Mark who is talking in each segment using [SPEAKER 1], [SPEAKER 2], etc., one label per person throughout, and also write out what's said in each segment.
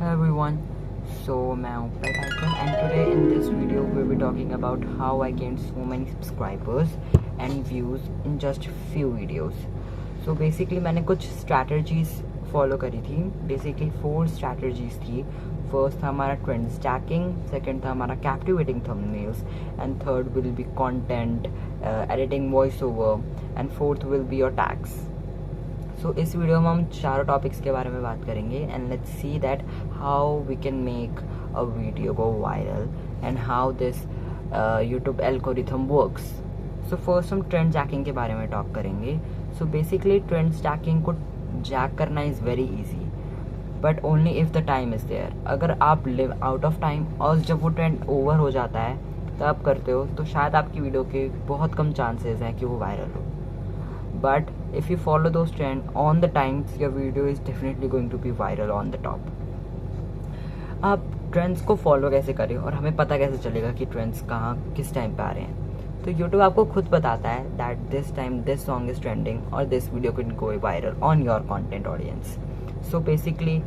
[SPEAKER 1] Hello everyone, so मैं हूँ Python and today in this video we'll be talking about how I gained so many subscribers and views in just few videos. So basically मैंने कुछ strategies follow करी थी. Basically 4 strategies थी. First था हमारा trend stacking, second था हमारा captivating thumbnails, and third will be content, editing voiceover, and fourth will be your tags. सो इस वीडियो में हम चारों टॉपिक्स के बारे में बात करेंगे and let's see that how we can make a video go viral and how this YouTube algorithm works. So first हम ट्रेंड जैकिंग के बारे में टॉक करेंगे. सो बेसिकली ट्रेंड जैकिंग को जैक करना is very easy but only if the time is there. अगर आप live out of time और जब वो ट्रेंड ओवर हो जाता है तब करते हो तो शायद आपकी वीडियो के बहुत कम चांसेस हैं कि वो वायरल हो. But if you follow those trends on the times, your video is definitely going to be viral on the top. आप ट्रेंड्स को फॉलो कैसे करें और हमें पता कैसे चलेगा कि ट्रेंड्स कहाँ किस टाइम पे आ रहे हैं. तो YouTube आपको खुद बताता है that this time this song is trending और this video can go viral on your content audience. So basically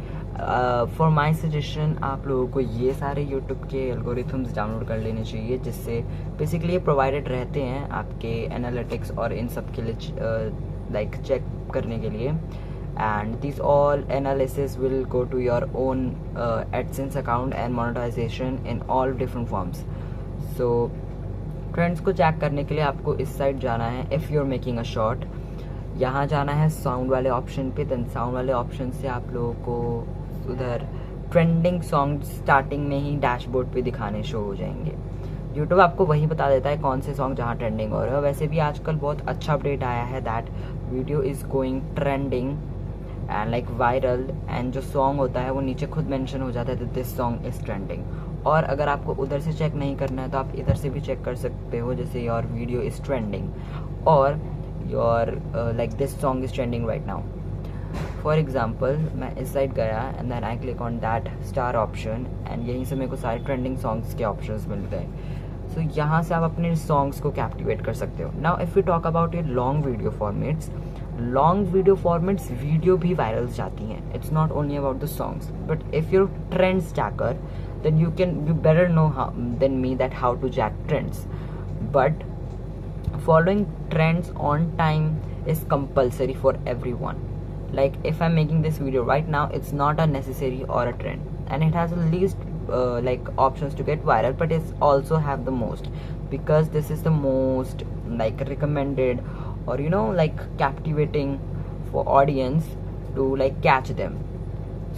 [SPEAKER 1] for my suggestion आप लोगों को ये सारे यूट्यूब के एल्गोरिथम्स डाउनलोड कर लेने चाहिए जिससे बेसिकली ये प्रोवाइडेड रहते हैं आपके एनालिटिक्स और इन सब के लिए लाइक चेक करने के लिए. And this all analysis will go to your own AdSense account and monetization in all different forms. So trends को चेक करने के लिए आपको इस साइड जाना है. If you are making a short, यहाँ जाना है साउंड वाले ऑप्शन पे. देन साउंड वाले ऑप्शन से आप लोगों को उधर ट्रेंडिंग सॉन्ग स्टार्टिंग में ही डैशबोर्ड पे दिखाने शो हो जाएंगे. यूट्यूब आपको वही बता देता है कौन से सॉन्ग जहाँ ट्रेंडिंग हो रहे हो. वैसे भी आजकल बहुत अच्छा अपडेट आया है that video is going trending and like viral and जो सॉन्ग होता है वो नीचे खुद मेंशन हो जाता है that this song is trending. और अगर आपको उधर से चेक नहीं करना है तो आप इधर से भी चेक कर सकते हो जैसे योर वीडियो इज़ ट्रेंडिंग और your like this song is trending right now. For example मैं इस साइड गया and then I click on that star option एंड यहीं से मेरे को सारे ट्रेंडिंग सॉन्ग्स के ऑप्शंस मिल गए. सो यहाँ से आप अपने सॉन्ग्स को कैप्टिवेट कर सकते हो. Now if you talk about your long video formats video भी वायरल जाती हैं. It's not only about the songs but if your trend stacker then you better know than me that how to jack trends. But following trends on time is compulsory for everyone. Like if I'm making this video right now, it's not a necessary or a trend and it has the least like options to get viral, but it's also have the most because this is the most like recommended or you know like captivating for audience to like catch them.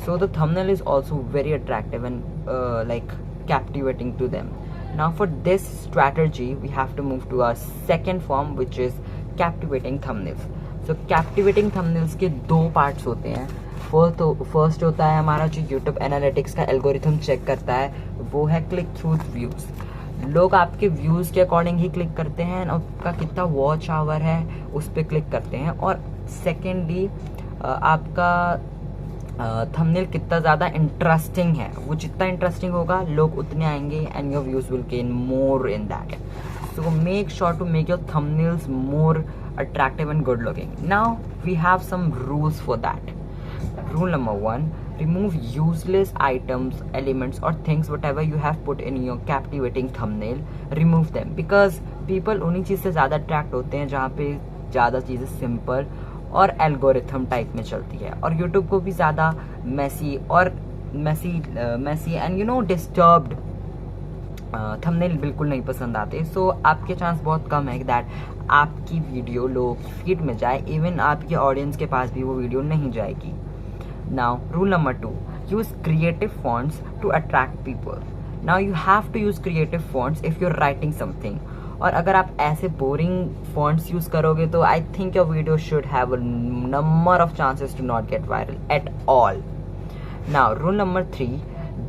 [SPEAKER 1] So the thumbnail is also very attractive and like captivating to them. Now for this strategy we have to move to our second form which is captivating thumbnails. So captivating thumbnails के दो parts होते हैं. First होता है हमारा जो YouTube analytics का algorithm check करता है वो है क्लिक थ्रू व्यूज़. लोग आपके व्यूज़ के अकॉर्डिंग ही क्लिक करते हैं और आपका कितना वॉच आवर है उस पर क्लिक करते हैं. और सेकेंडली आपका थंबनेल कितना ज़्यादा इंटरेस्टिंग है. वो जितना इंटरेस्टिंग होगा लोग उतने आएंगे and your views will gain more in that. So make sure to make your thumbnails more attractive and good looking. Now we have some rules for that. Rule number 1, remove useless items, elements or things whatever you have put in your captivating thumbnail. Remove them because people उन्हीं चीज़ से ज़्यादा attract होते हैं जहाँ पे ज़्यादा चीज़ें simple और एल्गोरिथम टाइप में चलती है. और यूट्यूब को भी ज़्यादा messy and you know disturbed thumbnail बिल्कुल नहीं पसंद आते. सो आपके चांस बहुत कम है दैट आपकी वीडियो लोगों की फीड में जाए. इवन आपके ऑडियंस के पास भी वो वीडियो नहीं जाएगी. Now rule number 2, use creative fonts to attract people. Now you have to use creative fonts if you are writing something. और अगर आप ऐसे बोरिंग फॉन्ट्स यूज करोगे तो I think your video should have a number of chances to not get viral at all. Now rule number 3,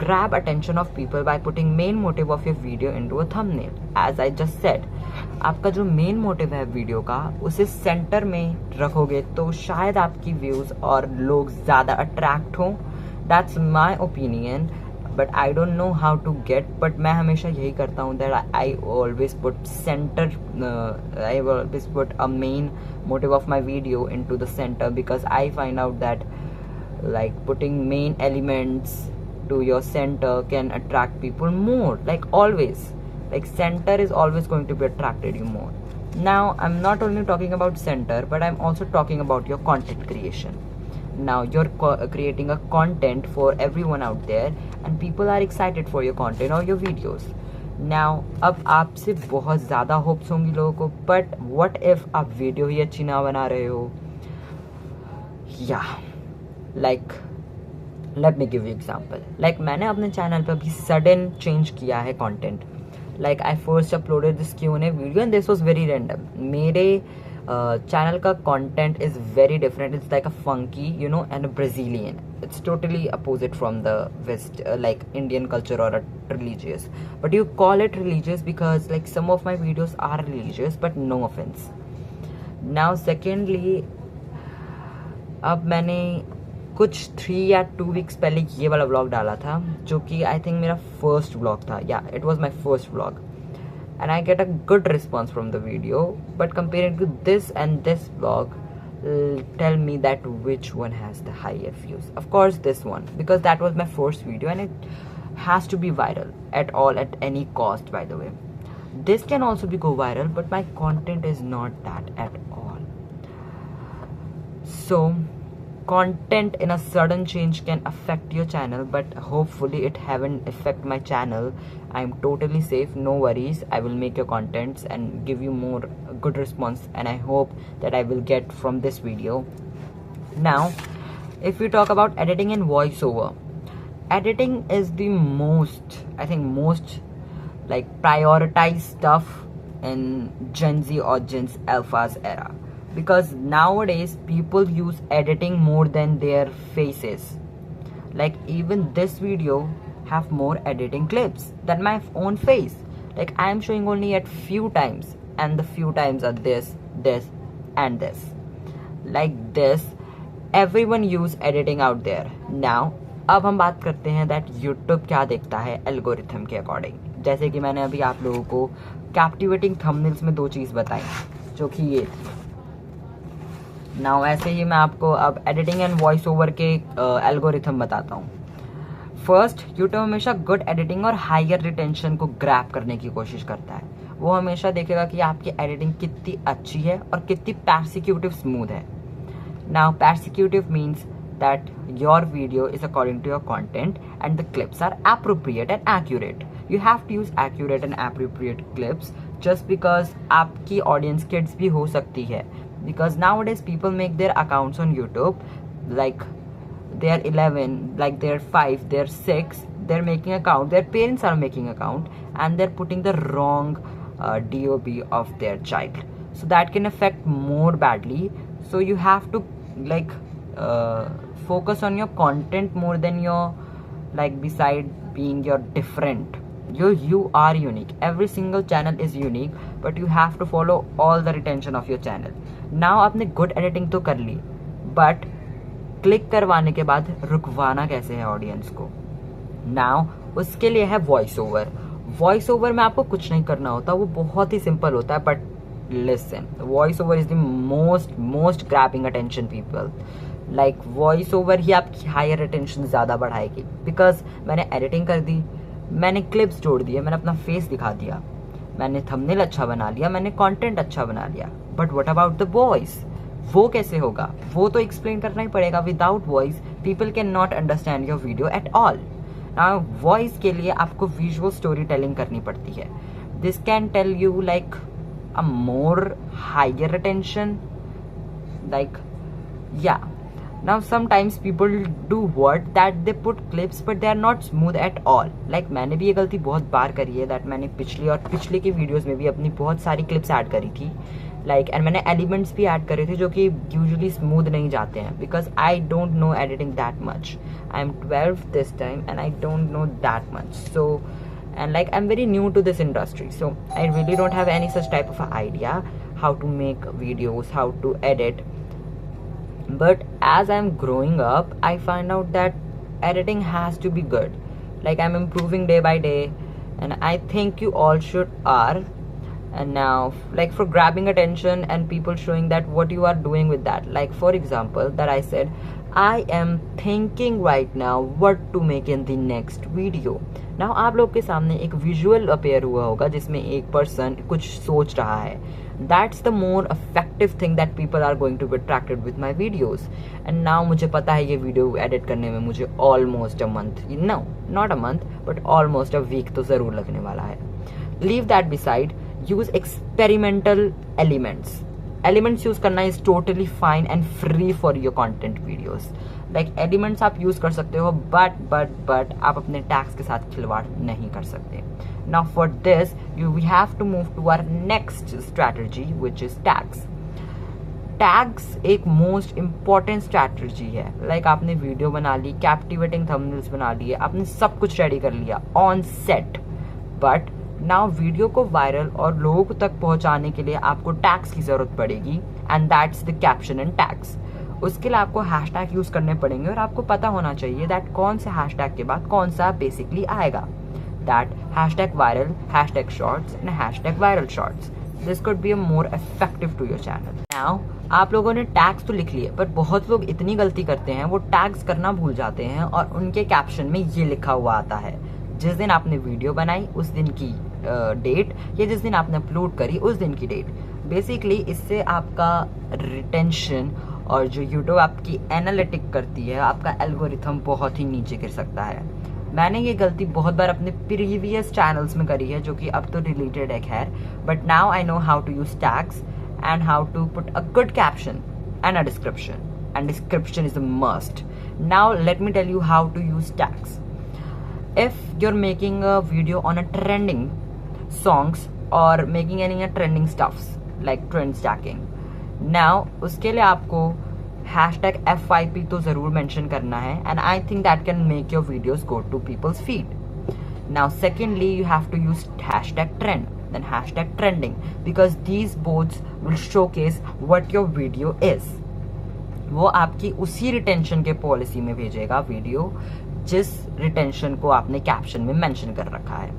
[SPEAKER 1] grab attention of people by putting main motive of your video into a thumbnail. As I just said, आपका जो main motive है video का उसे centre में रखोगे तो शायद आपकी व्यूज और लोग ज़्यादा अट्रैक्ट हों. That's my opinion but I don't know how to get. But मैं हमेशा यही करता हूँ that I always put centre, I always put a main motive of my video into the centre because I find out that like putting main elements to your center can attract people more. Like always, like center is always going to be attracted you more. Now I'm not only talking about center, but I'm also talking about your content creation. Now you're creating a content for everyone out there, and people are excited for your content or your videos. Now अब आपसे बहुत ज़्यादा hopes होंगी लोगों को, but what if आप video ही अच्छी ना बना रहे हो? Yeah, like let me give you example. Like मैंने अपने चैनल पर अभी सडन चेंज किया है content. Like I first uploaded this Q&A video and this was very random. मेरे channel का content is very different. It's like a funky, you know, and a Brazilian. It's totally opposite from the West, like Indian culture or a religious. But you call it religious because like some of my videos are religious, but no offense. Now secondly, अब मैंने कुछ 3 या 2 weeks पहले ये वाला vlog डाला था, जो कि आई थिंक मेरा फर्स्ट व्लॉग था. या it was my first vlog and I get a good response from the video, but comparing to this and this vlog, tell me that which one has the higher views. Of course this one, because that was my first video and it has to be viral at all, at any cost. By the way, this can also be go viral, but my content is not that at all. So content in a sudden change can affect your channel, but hopefully it haven't affect my channel. I'm totally safe, no worries. I will make your contents and give you more good response, and I hope that I will get from this video. Now if we talk about editing and voiceover, editing is the most, I think, most like prioritized stuff in Gen Z or Gen Alpha's era, because nowadays people use editing more than their faces. Like even this video have more editing clips than my own face. Like I am showing only at few times, and the few times are this, and this. Like this, everyone use editing out there. Now अब हम बात करते हैं that YouTube क्या देखता है algorithm के according. जैसे कि मैंने अभी आप लोगों को कैप्टिवेटिंग थंबनेल्स में 2 चीज़ बताई, जो कि ये थी. नाउ ऐसे ही मैं आपको अब एडिटिंग एंड वॉइस ओवर के एल्गोरिथम बताता हूँ. फर्स्ट, यूट्यूब हमेशा गुड एडिटिंग और हायर रिटेंशन को ग्रैब करने की कोशिश करता है. वो हमेशा देखेगा कि आपकी एडिटिंग कितनी अच्छी है और कितनी परसिक्यूटिव स्मूथ है. Now consecutive means that your video is according to your content and the clips are appropriate and accurate. You have to use accurate and appropriate clips, just because आपकी audience kids भी हो सकती है, because nowadays people make their accounts on YouTube like they're 11, like they're 5, they're 6, they're making account, their parents are making account, and they're putting the wrong DOB of their child, so that can affect more badly. So you have to like focus on your content more than your, like, beside being your different, you are unique. Every single channel is unique, but you have to follow all the retention of your channel. Now आपने good editing तो कर ली, but click करवाने के बाद रुकवाना कैसे है audience को. Now उसके लिए है वॉइस ओवर. वॉइस ओवर में आपको कुछ नहीं करना होता, वो बहुत ही सिंपल होता है. But listen, voice over is the most grabbing attention people. Like voice over ही आपकी हायर अटेंशन ज़्यादा बढ़ाएगी, बिकॉज मैंने एडिटिंग कर दी, मैंने क्लिप्स जोड़ दिए, मैंने अपना फेस दिखा दिया, मैंने थंबनेल अच्छा बना लिया, मैंने कंटेंट अच्छा बना लिया. But what about the voice? वो कैसे होगा? वो तो एक्सप्लेन करना ही पड़ेगा. Without voice people can not understand your video at all. Now voice के लिए आपको विजुअल स्टोरी टेलिंग करनी पड़ती है. This can tell you like a more higher attention. Like yeah, now sometimes people do what that they put clips but they are not smooth at all. like मैंने भी ये गलती बहुत बार करी है, that मैंने पिछले की वीडियोस में भी अपनी बहुत सारी क्लिप्स ऐड करी थी, like and मैंने एलिमेंट्स भी ऐड करे थे जो कि यूजुअली स्मूथ नहीं जाते हैं, because I don't know editing that much. I'm 12 this time and I don't know that much. So and like I'm very new to this industry, so I really don't have any such type of idea how to make videos, how to edit. But as I'm growing up, I find out that editing has to be good. Like I'm improving day by day, and I think you all should are. And now, like for grabbing attention and people showing that what you are doing with that. Like for example, that I said I am thinking right now what to make in the next video. Now आप लोग के सामने एक visual appear हुआ होगा जिसमें एक person कुछ सोच रहा है. That's the more effective thing that people are going to be attracted with my videos. And now मुझे पता है ये वीडियो एडिट करने में मुझे almost a month, no, not a month, but almost a week तो ज़रूर लगने वाला है. Leave that beside. Use experimental elements. Elements use करना is totally fine and free for your content videos. Like elements आप यूज कर सकते हो बट आप अपने टैग्स के साथ खिलवाड़ नहीं कर सकते. Now for this we have to move to our next strategy which is tags. Tags एक मोस्ट इम्पॉर्टेंट स्ट्रैटेजी है. लाइक आपने वीडियो बना ली, कैप्टिवेटिंग थंबनेल्स बना लिए, आपने सब कुछ रेडी कर लिया on set, but now video को वायरल और लोगों तक पहुंचाने के लिए आपको टैग्स की जरूरत पड़ेगी. And that's the caption and tags. उसके लिए आपको हैशटैग यूज करने पड़ेंगे और आपको पता होना चाहिए दैट कौन से हैशटैग के बाद कौन सा बेसिकली आएगा. That hashtag viral, hashtag shorts and hashtag viral shorts. This could be a more effective to your channel. Now आप लोगों ने टैग्स तो लिख लिए, पर बहुत लोग इतनी गलती करते हैं वो टैग्स करना भूल जाते हैं और उनके कैप्शन में ये लिखा हुआ आता है जिस दिन आपने वीडियो बनाई उस दिन की डेट या जिस दिन आपने अपलोड करी उस दिन की डेट. बेसिकली इससे आपका रिटेंशन और जो यूट्यूब आपकी एनालिटिक करती है, आपका एल्गोरिथम बहुत ही नीचे गिर सकता है. मैंने ये गलती बहुत बार अपने प्रीवियस चैनल्स में करी है जो कि अब तो डिलीटेड है खैर, but now I know how to use tags and how to put a good caption and a description, and description is a must. Now let me tell you how to use tags. If you're making a video on a trending songs or making any trending stuffs like trend stacking, now उसके लिए आपको hashtag FYP तो ज़रूर mention करना है, and I think that can make your videos go to people's feed. Now secondly, you have to use hashtag trend, then hashtag trending, because these both will showcase what your video is. वो आपकी उसी retention के policy में भेजेगा video जिस retention को आपने caption में मेंशन कर रखा है.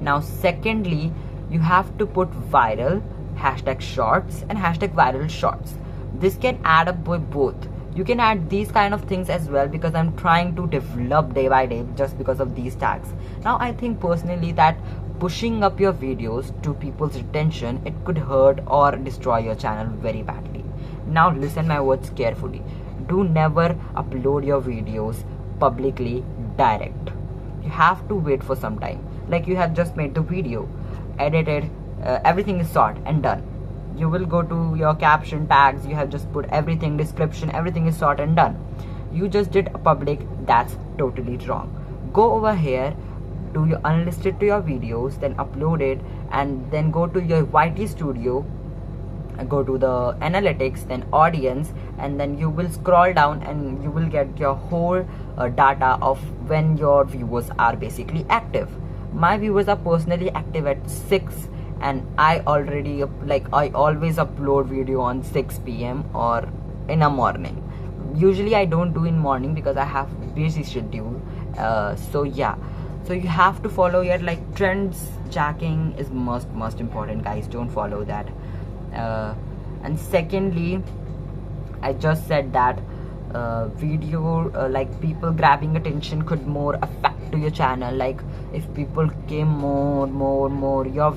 [SPEAKER 1] Now secondly you have to put viral, hashtag shorts and hashtag viral shorts. This can add up with both. You can add these kind of things as well because I'm trying to develop day by day just because of these tags. Now I think personally that pushing up your videos to people's attention, it could hurt or destroy your channel very badly. Now listen my words carefully. Do never upload your videos publicly direct. You have to wait for some time. Like you have just made the video, edited, everything is sorted and done. You will go to your caption, tags, you have just put everything, description, everything is sorted and done. You just did a public. That's totally wrong. Go over here, do your unlisted to your videos, then upload it, and then go to your YT Studio, go to the analytics, then audience, and then you will scroll down and you will get your whole data of when your viewers are basically active. My viewers are personally active at 6, and I always upload video on 6 p.m. or in a morning. Usually I don't do in morning because I have busy schedule. So yeah, so you have to follow your like trends jacking is most important, guys. Don't follow that. And secondly, I just said that video like people grabbing attention could more affect to your channel. Like if people came more, your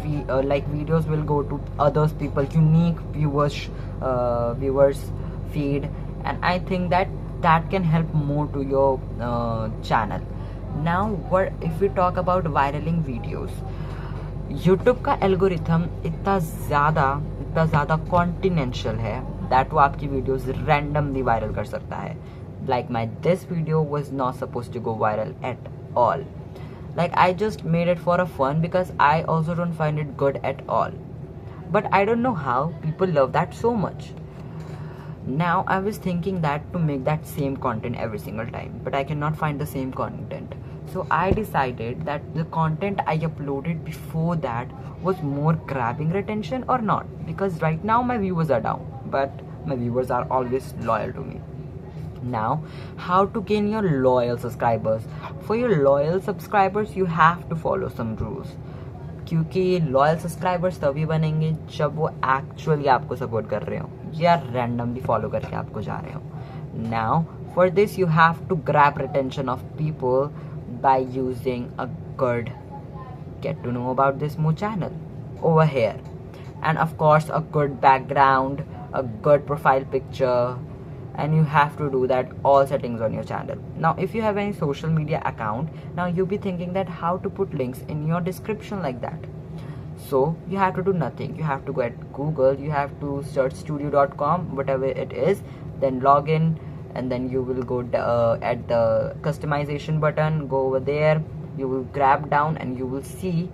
[SPEAKER 1] like videos will go to others people unique viewers feed, and I think that can help more to your channel. Now what if we talk about viraling videos? YouTube का algorithm इतना ज़्यादा continental है that वो आपकी videos randomly viral कर सकता है. Like this video was not supposed to go viral at all. Like I just made it for a fun because I also don't find it good at all. But I don't know how people love that so much. Now I was thinking that to make that same content every single time, but I cannot find the same content. So I decided that the content I uploaded before that was more grabbing retention or not, because right now my viewers are down, but my viewers are always loyal to me. Now how to gain your loyal subscribers? For your loyal subscribers you have to follow some rules, क्योंकि loyal subscribers तभी बनेंगे जब वो actually आपको support कर रहे हो या randomly follow करके आपको जा रहे हो. Now For this, you have to grab attention of people by using a good get to know about this more channel over here, and of course a good background, a good profile picture, and you have to do that all settings on your channel. Now if you have any social media account, now you'll be thinking that how to put links in your description like that. So you have to do nothing. You have to go at Google, you have to search studio.com, whatever it is, then log in, and then you will go at the customization button, go over there, you will grab down and you will see